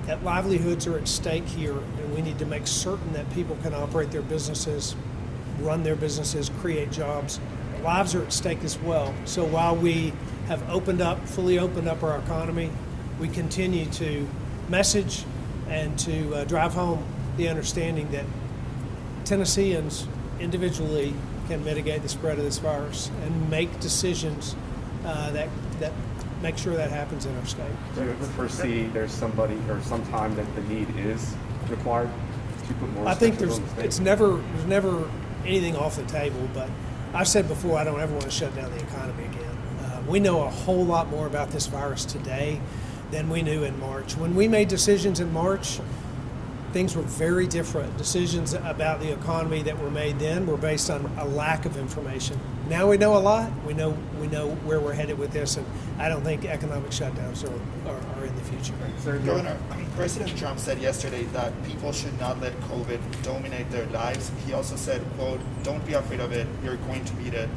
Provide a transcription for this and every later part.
that livelihoods are at stake here, and we need to make certain that people can operate their businesses, run their businesses, create jobs. Lives are at stake as well. So while we have fully opened up our economy, we continue to message and to drive home the understanding that Tennesseans individually can mitigate the spread of this virus and make decisions that make sure that happens in our state. Do you ever foresee there's somebody or some time that the need is required to put more? I think restrictions on the state? there's never anything off the table, but I've said before I don't ever want to shut down the economy again. We know a whole lot more about this virus today than we knew in March. When we made decisions in March, things were very different. Decisions about the economy that were made then were based on a lack of information. Now we know a lot. We know where we're headed with this, and I don't think economic shutdowns are in the future. Governor, President Trump said yesterday that people should not let COVID dominate their lives. He also said, quote, "Don't be afraid of it. You're going to beat it."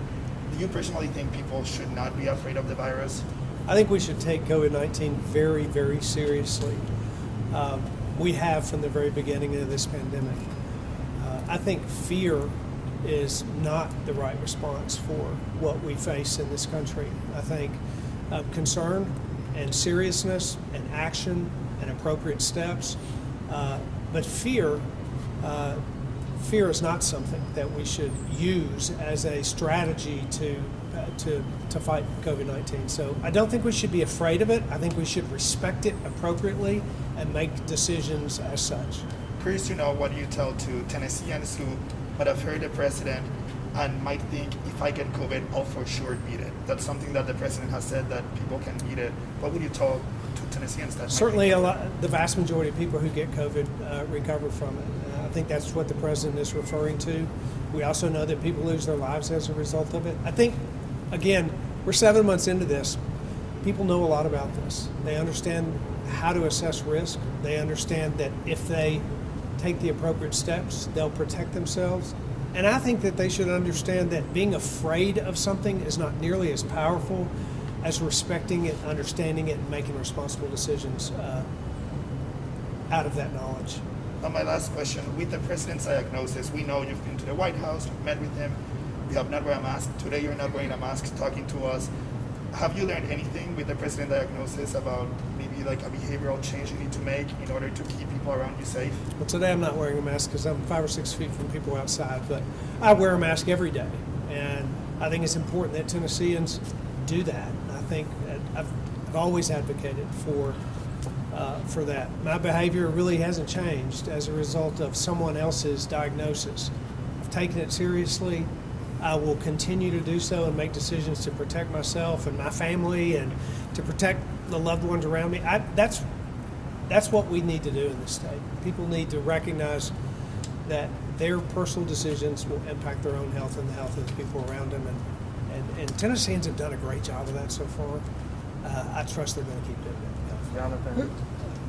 Do you personally think people should not be afraid of the virus? I think we should take COVID-19 very, very seriously. We have from the very beginning of this pandemic. I think fear is not the right response for what we face in this country. I think concern and seriousness and action and appropriate steps, but fear is not something that we should use as a strategy to fight COVID-19. So I don't think we should be afraid of it. I think we should respect it appropriately and make decisions as such. Curious to know what you tell to Tennesseans who might have heard the president and might think, if I get COVID, I'll for sure beat it. That's something that the president has said, that people can beat it. What would you tell to Tennesseans that? Certainly, the vast majority of people who get COVID recover from it. I think that's what the president is referring to. We also know that people lose their lives as a result of it. I think, again, we're 7 months into this. People know a lot about this. They understand how to assess risk. They understand that if they take the appropriate steps, they'll protect themselves. And I think that they should understand that being afraid of something is not nearly as powerful as respecting it, understanding it, and making responsible decisions out of that knowledge. My last question, with the president's diagnosis, we know you've been to the White House, you've met with him, you have not wear a mask. Today you're not wearing a mask, talking to us. Have you learned anything with the president's diagnosis about maybe like a behavioral change you need to make in order to keep people around you safe? Well, today I'm not wearing a mask because I'm 5 or 6 feet from people outside, but I wear a mask every day. And I think it's important that Tennesseans do that. I think I've always advocated for that. My behavior really hasn't changed as a result of someone else's diagnosis. I've taken it seriously. I will continue to do so and make decisions to protect myself and my family and to protect the loved ones around me. That's what we need to do in this state. People need to recognize that their personal decisions will impact their own health and the health of the people around them. And Tennesseans have done a great job of that so far. I trust they're going to keep doing it. Jonathan?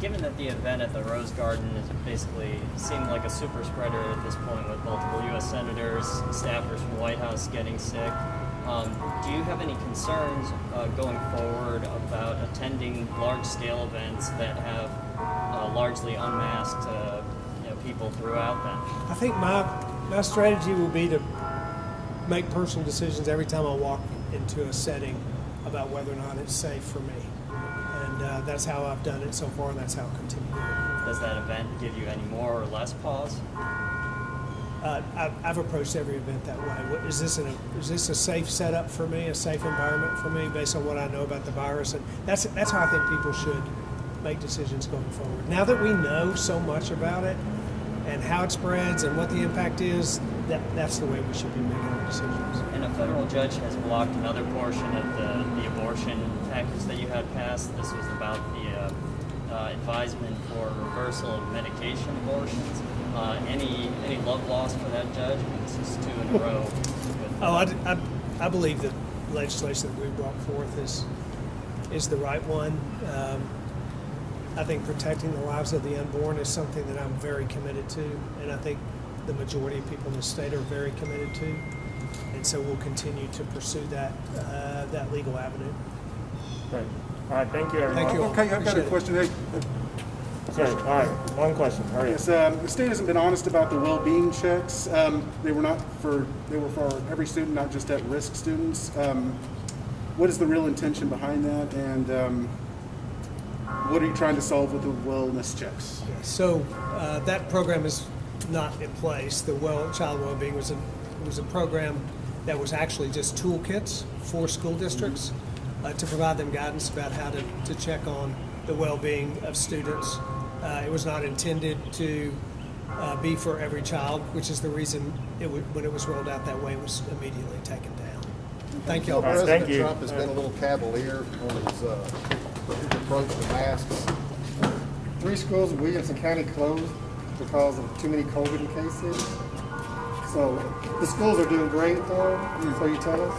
Given that the event at the Rose Garden is basically seemed like a super spreader at this point, with multiple U.S. senators, staffers from the White House getting sick, do you have any concerns going forward about attending large-scale events that have largely unmasked people throughout them? I think my strategy will be to make personal decisions every time I walk into a setting about whether or not it's safe for me. And that's how I've done it so far, and that's how I'll continue. Does that event give you any more or less pause? I've approached every event that way. Is this a safe setup for me, a safe environment for me, based on what I know about the virus? And that's how I think people should make decisions going forward. Now that we know so much about it and how it spreads and what the impact is, that's the way we should be making our decisions. And a federal judge has blocked another portion of the abortion package that you had passed. This was about the advisement for reversal of medication abortions. Any love lost for that judge? I mean, this is 2 in a row. I believe that legislation that we brought forth is the right one. I think protecting the lives of the unborn is something that I'm very committed to, and I think the majority of people in the state are very committed to, and so we'll continue to pursue that legal avenue. Great. All right, thank you, everyone. Thank you. Okay, I've got a question. Hey, Sorry, all right, one question, hurry up. Yes, the state hasn't been honest about the well-being checks. They were for every student, not just at-risk students. What is the real intention behind that, and what are you trying to solve with the wellness checks? So that program is not in place. The child well-being was a program that was actually just toolkits for school districts to provide them guidance about how to check on the well-being of students. It was not intended to be for every child, which is the reason when it was rolled out that way, it was immediately taken down. Thank you all. right, President thank you. Trump has been a little cavalier on his approach to masks. 3 schools in Williamson County closed because of too many COVID cases. So the schools are doing great, though, so you tell us.